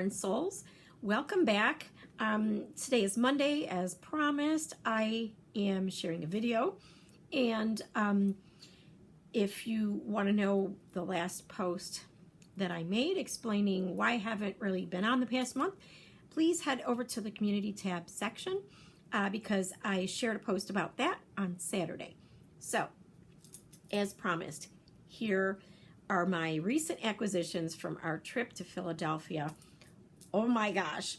Yarn Souls. Welcome back. Today is Monday. As promised, I am sharing a video, and if you want to know the last post that I made explaining why I haven't really been on the past month, please head over to the community tab section because I shared a post about that on Saturday. So, as promised, here are my recent acquisitions from our trip to Philadelphia. Oh my gosh.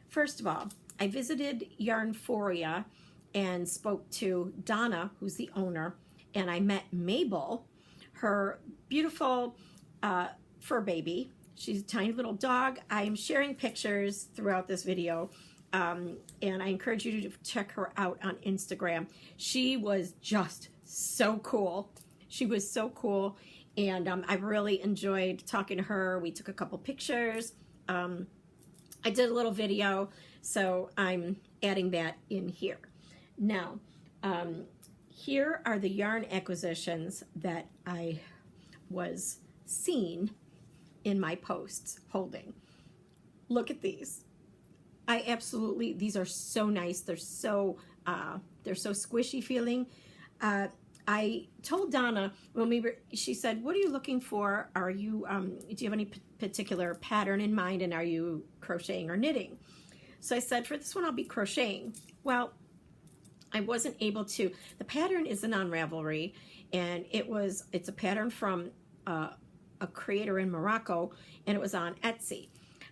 First of all, I visited Yarnphoria and spoke to Donna, who's the owner, and I met Mabel, her beautiful fur baby. She's a tiny little dog. I am sharing pictures throughout this video, and I encourage you to check her out on Instagram. She was just so cool. She was so cool, and I really enjoyed talking to her. We took a couple pictures. I did a little video, so I'm adding that in here. Now, here are the yarn acquisitions that I was seeing in my posts holding. Look at these. These are so nice. They're so squishy feeling. I told Donna when she said, "What are you looking for? Do you have any particular pattern in mind, and are you crocheting or knitting?" So I said, for this one, I'll be crocheting. Well, I wasn't able to. The pattern isn't on Ravelry, and it's a pattern from a creator in Morocco, and it was on Etsy.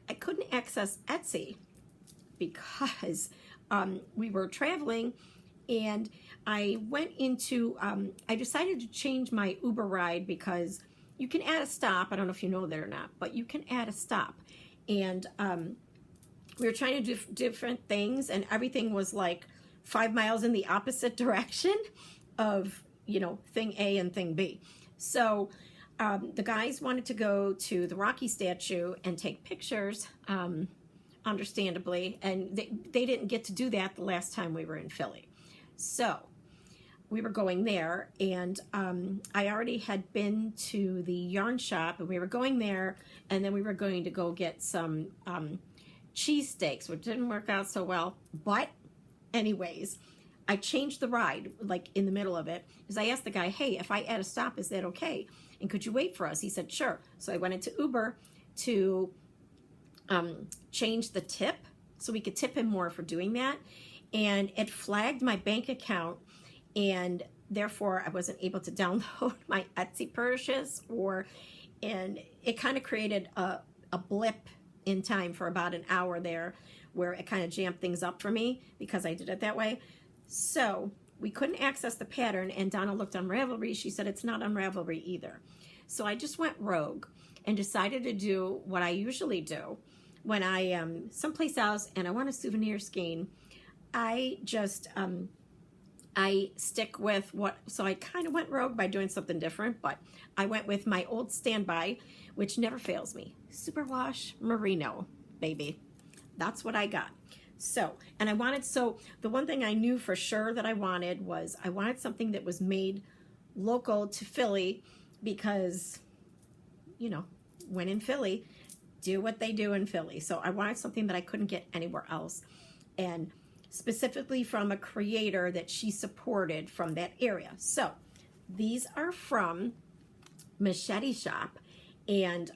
I couldn't access Etsy because we were traveling, and I went into, I decided to change my Uber ride because you can add a stop. I don't know if you know that or not, but you can add a stop. And we were trying to do different things, and everything was like 5 miles in the opposite direction of, thing A and thing B. So the guys wanted to go to the Rocky statue and take pictures, understandably, and they didn't get to do that the last time we were in Philly. So we were going there, and I already had been to the yarn shop, and we were going there, and then we were going to go get some cheesesteaks, which didn't work out so well. But anyways, I changed the ride, like in the middle of it, because I asked the guy, "Hey, if I add a stop, is that okay? And could you wait for us?" He said, "Sure." So I went into Uber to change the tip so we could tip him more for doing that. And it flagged my bank account, and therefore I wasn't able to download my Etsy purchase, and it kind of created a blip in time for about an hour there where it kind of jammed things up for me because I did it that way. So we couldn't access the pattern, and Donna looked on Ravelry. She said it's not on Ravelry either. So I just went rogue and decided to do what I usually do when I am someplace else and I want a souvenir skein. I just, I stick with so I kind of went rogue by doing something different, but I went with my old standby, which never fails me. Superwash Merino, baby. That's what I got. So, and the one thing I knew for sure that I wanted was I wanted something that was made local to Philly because, when in Philly, do what they do in Philly. So I wanted something that I couldn't get anywhere else. And specifically from a creator that she supported from that area. So these are from Machete Shop, and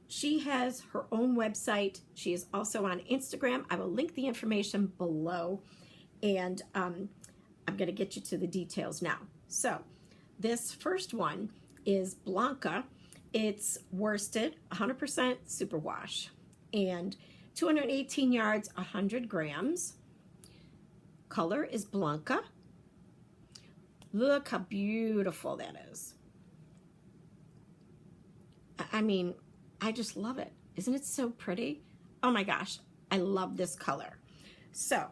she has her own website. She is also on Instagram. I will link the information below, and I'm going to get you to the details now. So this first one is Blanca. It's worsted, 100% superwash, and 218 yards, 100 grams. Color is Blanca. Look how beautiful that is. I mean, I just love it. Isn't it so pretty? Oh my gosh, I love this color. So,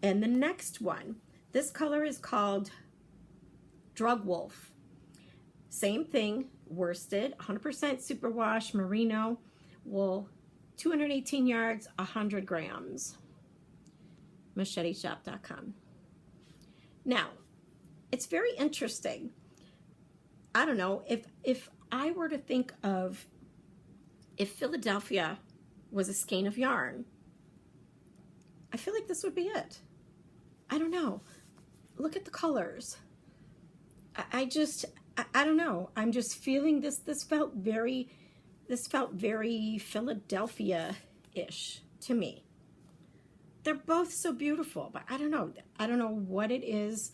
and the next one, this color is called Drug Wolf. Same thing, worsted, 100% superwash, merino wool, 218 yards, 100 grams. MacheteShop.com. Now, it's very interesting. I don't know, if I were to think of if Philadelphia was a skein of yarn, I feel like this would be it. I don't know. Look at the colors. I don't know. I'm just feeling this. This felt very Philadelphia-ish to me. They're both so beautiful, but I don't know. I don't know what it is,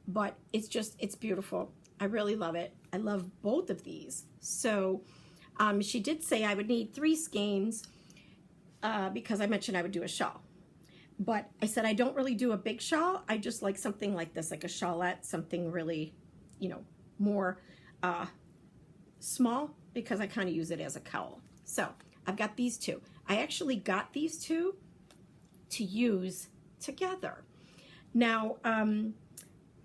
but it's beautiful. I really love it. I love both of these. So she did say I would need 3 skeins because I mentioned I would do a shawl. But I said I don't really do a big shawl. I just like something like this, like a shawlette, something really, you know, more small, because I kind of use it as a cowl. So I've got these 2. I actually got these 2 to use together. Now, I'm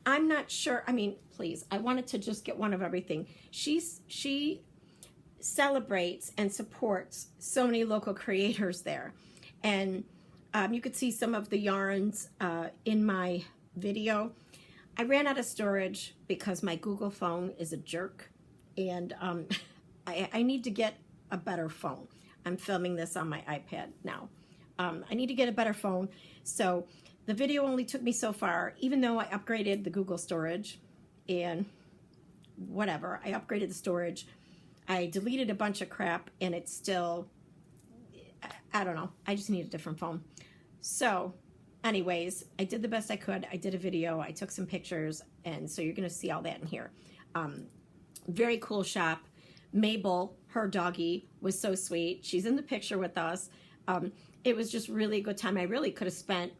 not sure. I mean, please, I wanted to just get one of everything. She celebrates and supports so many local creators there. And you could see some of the yarns in my video. I ran out of storage because my Google phone is a jerk, and I need to get a better phone. I'm filming this on my iPad now. I need to get a better phone. So the video only took me so far, even though I upgraded the Google storage and whatever. I upgraded the storage. I deleted a bunch of crap, and it's still, I don't know. I just need a different phone. So anyways, I did the best I could. I did a video. I took some pictures, and so you're going to see all that in here. Very cool shop. Mabel, her doggy, was so sweet. She's in the picture with us. It was just really a good time. I really could have spent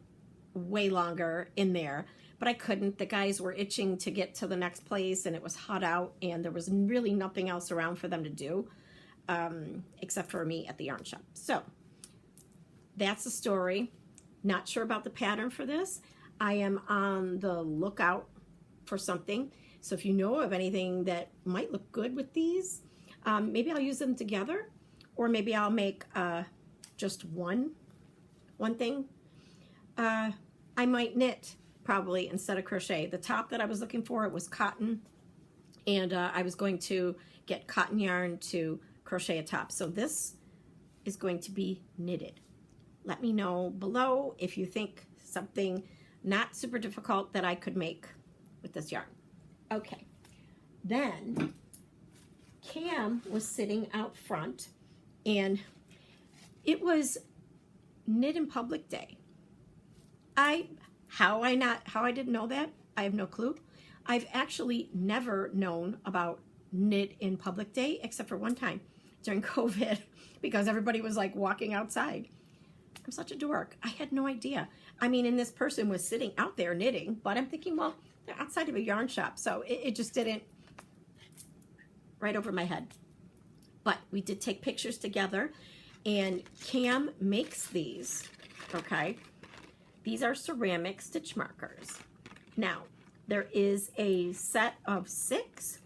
way longer in there, but I couldn't. The guys were itching to get to the next place, and it was hot out, and there was really nothing else around for them to do except for me at the yarn shop. So that's the story. Not sure about the pattern for this. I am on the lookout for something. So if you know of anything that might look good with these, maybe I'll use them together, or maybe I'll make just one thing. I might knit probably instead of crochet. The top that I was looking for, it was cotton, and I was going to get cotton yarn to crochet a top. So this is going to be knitted. Let me know below if you think something not super difficult that I could make with this yarn. Okay, then Cam was sitting out front, and it was Knit in Public Day. How I didn't know that, I have no clue. I've actually never known about Knit in Public Day except for one time during COVID, because everybody was like walking outside. I'm such a dork. I had no idea. I mean, and this person was sitting out there knitting, but I'm thinking, well, they're outside of a yarn shop, so it just didn't, right over my head. But we did take pictures together, and Cam makes these, okay? These are ceramic stitch markers. Now, there is a set of 6.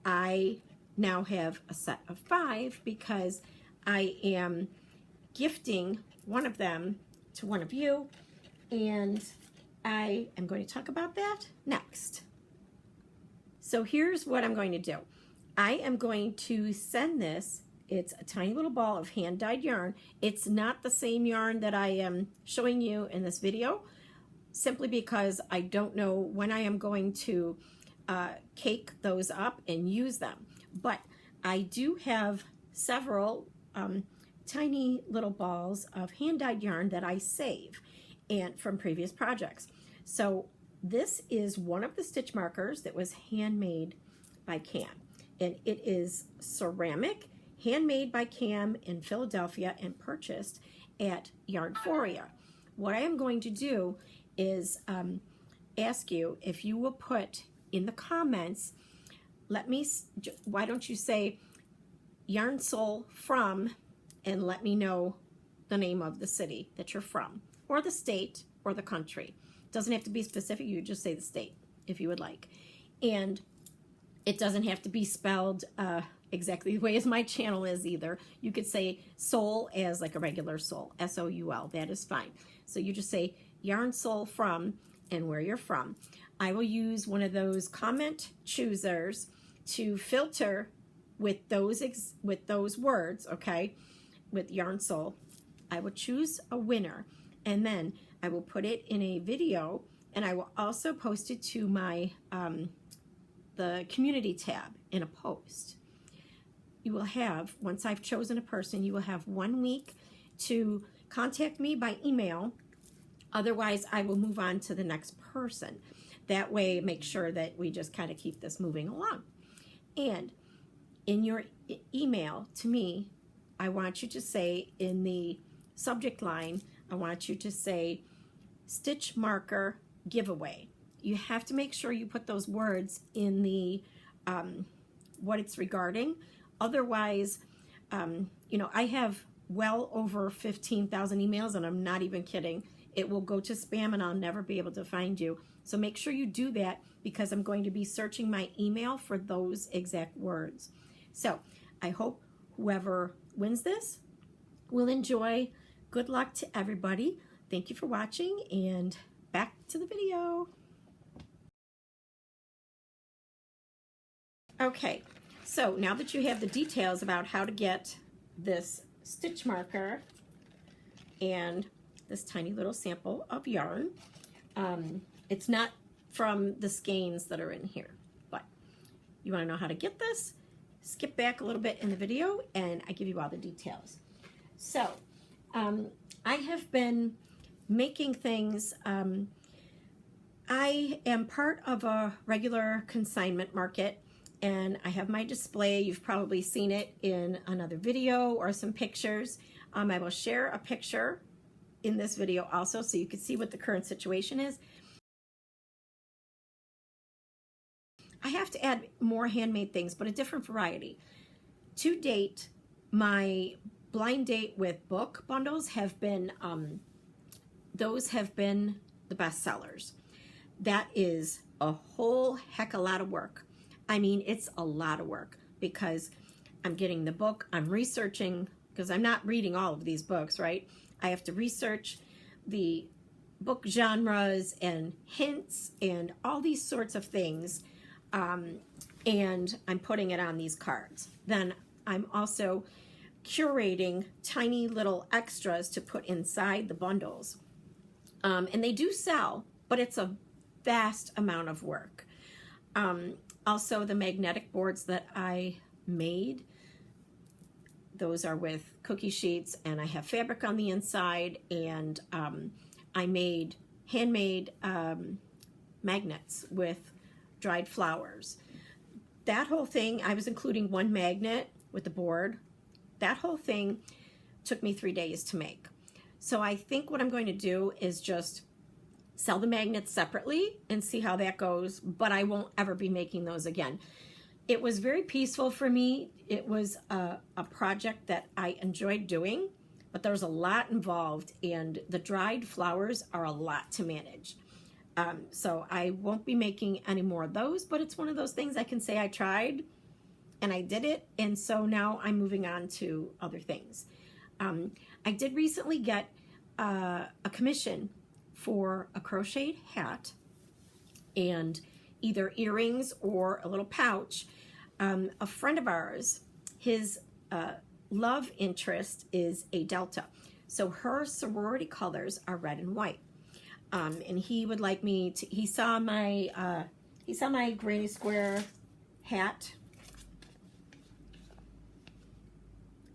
I now have a set of 5 because I am gifting one of them to one of you, and I am going to talk about that next. So here's what I'm going to do. I am going to send this. It's a tiny little ball of hand-dyed yarn. It's not the same yarn that I am showing you in this video, simply because I don't know when I am going to cake those up and use them. But I do have several tiny little balls of hand-dyed yarn that I save and from previous projects. So this is one of the stitch markers that was handmade by Cam, and it is ceramic, handmade by Cam in Philadelphia and purchased at Yarnphoria. What I am going to do is ask you if you will put in the comments, why don't you say Yarn Soul from, and let me know the name of the city that you're from, or the state, or the country. Doesn't have to be specific, you just say the state if you would like. And it doesn't have to be spelled exactly the way as my channel is either. You could say soul as like a regular soul, S-O-U-L, that is fine. So you just say Yarn Soul from and where you're from. I will use one of those comment choosers to filter with those words, okay, with Yarn Soul, I will choose a winner, and then I will put it in a video, and I will also post it to my the community tab in a post. You will have, once I've chosen a person, you will have 1 week to contact me by email. Otherwise, I will move on to the next person. That way, make sure that we just kind of keep this moving along. And in your email to me, I want you to say in the subject line, I want you to say stitch marker giveaway. You have to make sure you put those words in the what it's regarding. Otherwise, you know, I have well over 15,000 emails, and I'm not even kidding. It will go to spam and I'll never be able to find you. So make sure you do that, because I'm going to be searching my email for those exact words. So I hope whoever wins this will enjoy. Good luck to everybody. Thank you for watching, and back to the video. Okay, so now that you have the details about how to get this stitch marker and this tiny little sample of yarn, it's not from the skeins that are in here, but you want to know how to get this, skip back a little bit in the video and I give you all the details. So I have been making things. I am part of a regular consignment market, and I have my display. You've probably seen it in another video or some pictures. I will share a picture in this video also, so you can see what the current situation is. I have to add more handmade things, but a different variety. To date, my blind date with book bundles have been, those have been the best sellers. That is a whole heck of a lot of work. I mean, it's a lot of work, because I'm getting the book, I'm researching, because I'm not reading all of these books, right? I have to research the book genres and hints and all these sorts of things, and I'm putting it on these cards. Then I'm also curating tiny little extras to put inside the bundles. And they do sell, but it's a vast amount of work. Also, the magnetic boards that I made, those are with cookie sheets, and I have fabric on the inside, and I made handmade magnets with dried flowers. That whole thing, I was including one magnet with the board. That whole thing took me 3 days to make. So I think what I'm going to do is just sell the magnets separately and see how that goes, but I won't ever be making those again. It was very peaceful for me. It was a project that I enjoyed doing, but there was a lot involved, and the dried flowers are a lot to manage. So I won't be making any more of those, but it's one of those things I can say I tried and I did it, and so now I'm moving on to other things. I did recently get a commission for a crocheted hat and either earrings or a little pouch. A friend of ours, his love interest is a Delta. So her sorority colors are red and white. And he would like me to, he saw my granny square hat.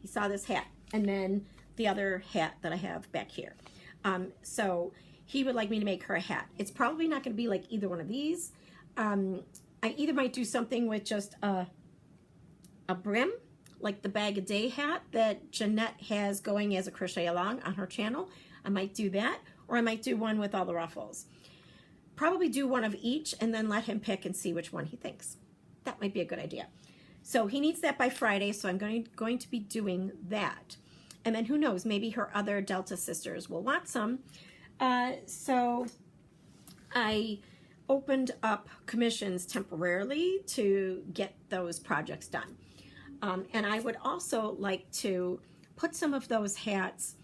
He saw this hat, and then the other hat that I have back here. So he would like me to make her a hat. It's probably not going to be like either one of these. I either might do something with just a brim, like the Bag a Day hat that Jeanette has going as a crochet along on her channel. I might do that, or I might do one with all the ruffles. Probably do one of each and then let him pick and see which one he thinks. That might be a good idea. So he needs that by Friday, so I'm going to be doing that. And then who knows, maybe her other Delta sisters will want some. So I opened up commissions temporarily to get those projects done. And I would also like to put some of those hats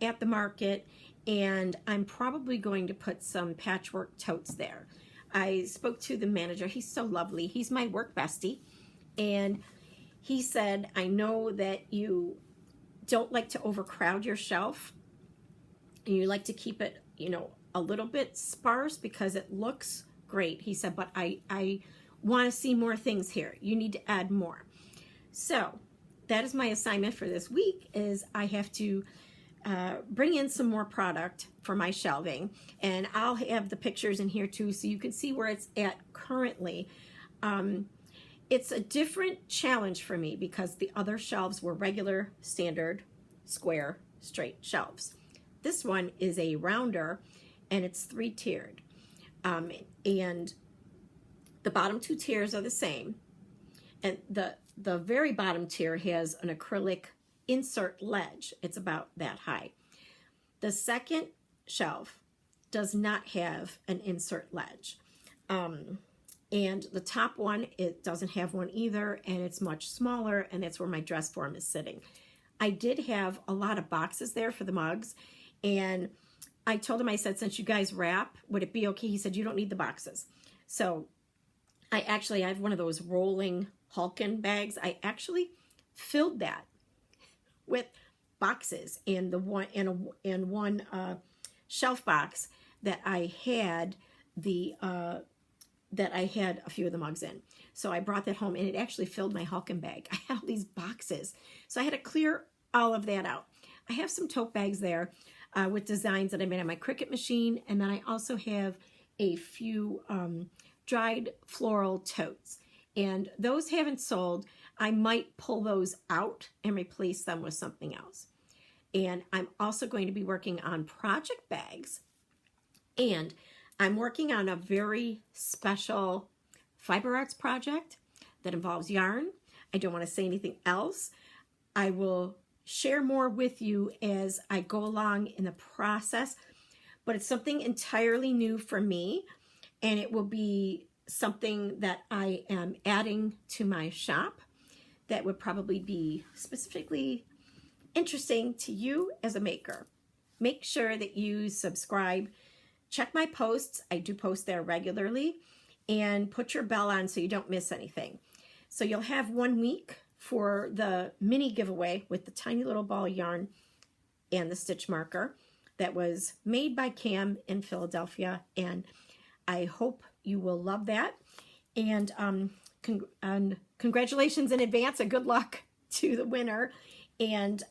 at the market, and I'm probably going to put some patchwork totes there. I spoke to the manager. He's so lovely. He's my work bestie, and he said, I know that you don't like to overcrowd your shelf and you like to keep it, a little bit sparse because it looks great. He said, but I want to see more things here. You need to add more. So that is my assignment for this week, is I have to bring in some more product for my shelving, and I'll have the pictures in here too so you can see where it's at currently. It's a different challenge for me because the other shelves were regular, standard, square, straight shelves. This one is a rounder and it's 3-tiered. And the bottom 2 tiers are the same. And the very bottom tier has an acrylic insert ledge. It's about that high. The second shelf does not have an insert ledge. And the top one, it doesn't have one either, and it's much smaller, and that's where my dress form is sitting. I did have a lot of boxes there for the mugs, and I told him, I said, since you guys wrap, would it be okay? He said, you don't need the boxes. So I have one of those rolling Hulkin bags. I actually filled that with boxes, and the one in one shelf box that I had a few of the mugs in. So I brought that home, and it actually filled my Hulkin bag. I had all these boxes, so I had to clear all of that out. I have some tote bags there with designs that I made on my Cricut machine, and then I also have a few dried floral totes, and those haven't sold. I might pull those out and replace them with something else. And I'm also going to be working on project bags, and I'm working on a very special fiber arts project that involves yarn. I don't want to say anything else. I will share more with you as I go along in the process, but it's something entirely new for me, and it will be something that I am adding to my shop that would probably be specifically interesting to you as a maker. Make sure that you subscribe. Check my posts. I do post there regularly, and put your bell on so you don't miss anything. So you'll have 1 week for the mini giveaway with the tiny little ball yarn and the stitch marker that was made by Cam in Philadelphia, and I hope you will love that. And congratulations in advance and good luck to the winner. And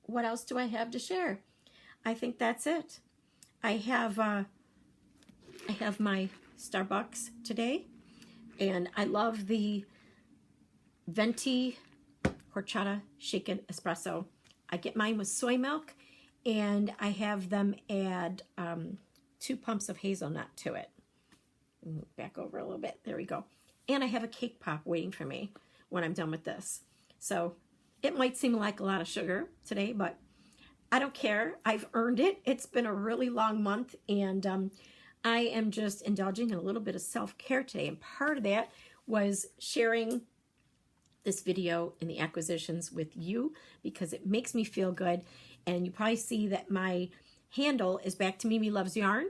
what else do I have to share? I think that's it. I have my Starbucks today, and I love the venti horchata shaken espresso. I get mine with soy milk, and I have them add 2 pumps of hazelnut to it. Back over a little bit. There we go. And I have a cake pop waiting for me when I'm done with this. So it might seem like a lot of sugar today, but I don't care. I've earned it. It's been a really long month, and I am just indulging in a little bit of self-care today. And part of that was sharing this video and the acquisitions with you because it makes me feel good. And you probably see that my handle is back to Mimi Loves Yarn,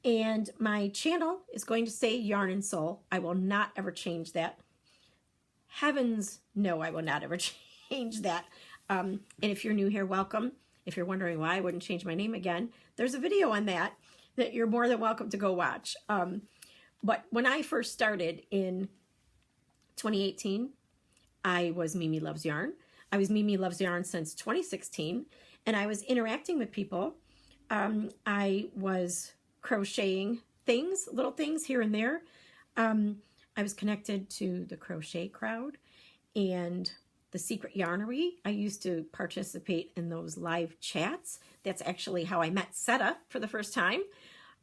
and my channel is going to say Yarn and Soul. I will not ever change that. Heavens, no, I will not ever change that. And if you're new here, welcome. If you're wondering why I wouldn't change my name again, there's a video on that you're more than welcome to go watch. But when I first started in 2018, I was Mimi Loves Yarn. I was Mimi Loves Yarn since 2016, and I was interacting with people. I was crocheting things, little things here and there. I was connected to the crochet crowd and the Secret Yarnery. I used to participate in those live chats. That's actually how I met Setta for the first time.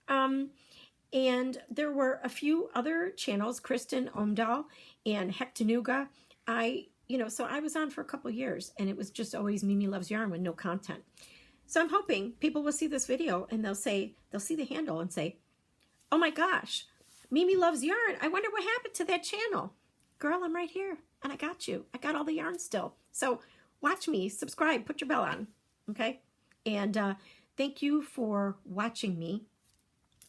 And there were a few other channels, Kristen Omdahl and Hectanuga. So I was on for a couple years, and it was just always Mimi Loves Yarn with no content. So I'm hoping people will see this video and they'll see the handle and say, oh my gosh, Mimi Loves Yarn. I wonder what happened to that channel. Girl, I'm right here, and I got you. I got all the yarn still. So watch me, subscribe, put your bell on, okay? And thank you for watching me,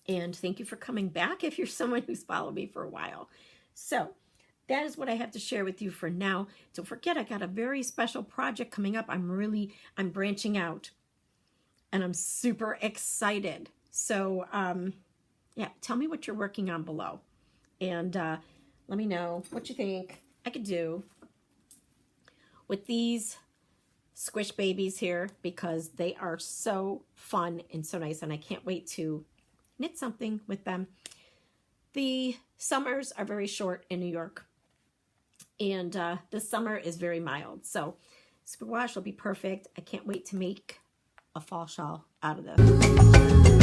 and thank you for coming back if you're someone who's followed me for a while. So that is what I have to share with you for now. Don't forget, I got a very special project coming up. I'm branching out, and I'm super excited. So, yeah, tell me what you're working on below, and let me know what you think I could do with these squish babies here, because they are so fun and so nice, and I can't wait to knit something with them. The summers are very short in New York, and this summer is very mild, so superwash will be perfect. I can't wait to make a fall shawl out of this.